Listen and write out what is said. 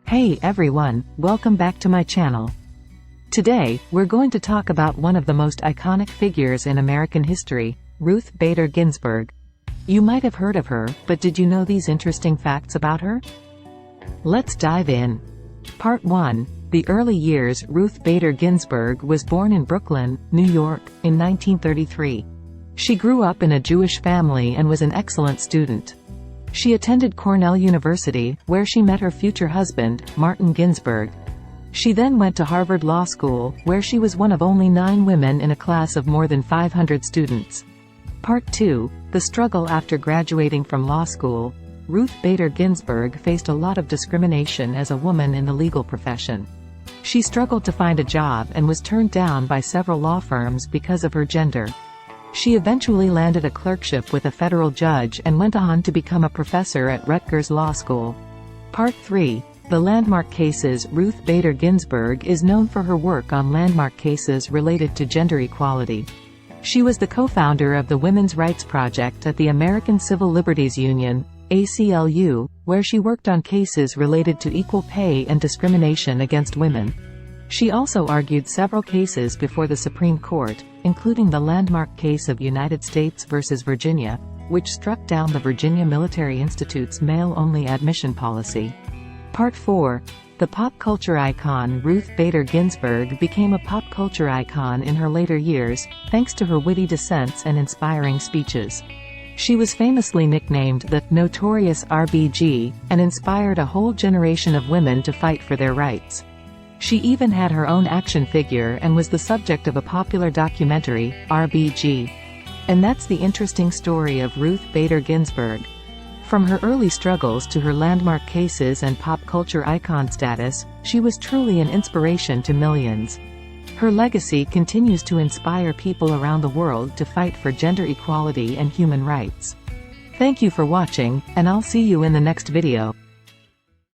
Hey everyone, welcome back to my channel. Today, we're going to talk about one of the most iconic figures in American history, Ruth Bader Ginsburg. You might have heard of her, but did you know these interesting facts about her? Let's dive in. Part 1. The early years. Ruth Bader Ginsburg was born in Brooklyn, New York, in 1933. She grew up in a Jewish family and was an excellent student. She attended Cornell University, where she met her future husband, Martin Ginsburg. She then went to Harvard Law School, where she was one of only 9 women in a class of more than 500 students. Part 2. The struggle after graduating from law school. Ruth Bader Ginsburg faced a lot of discrimination as a woman in the legal profession. She struggled to find a job and was turned down by several law firms because of her gender. She eventually landed a clerkship with a federal judge and went on to become a professor at Rutgers Law School. Part 3. The landmark cases. Ruth Bader Ginsburg is known for her work on landmark cases related to gender equality. She was the co-founder of the Women's Rights Project at the American Civil Liberties Union, ACLU, where she worked on cases related to equal pay and discrimination against women. She also argued several cases before the Supreme Court, including the landmark case of United States versus Virginia, which struck down the Virginia Military Institute's male-only admission policy. Part 4. The pop culture icon. Ruth Bader Ginsburg became a pop culture icon in her later years, thanks to her witty dissents and inspiring speeches. She was famously nicknamed the Notorious RBG, and inspired a whole generation of women to fight for their rights. She even had her own action figure and was the subject of a popular documentary, RBG. And that's the interesting story of Ruth Bader Ginsburg. From her early struggles to her landmark cases and pop culture icon status, she was truly an inspiration to millions. Her legacy continues to inspire people around the world to fight for gender equality and human rights. Thank you for watching, and I'll see you in the next video.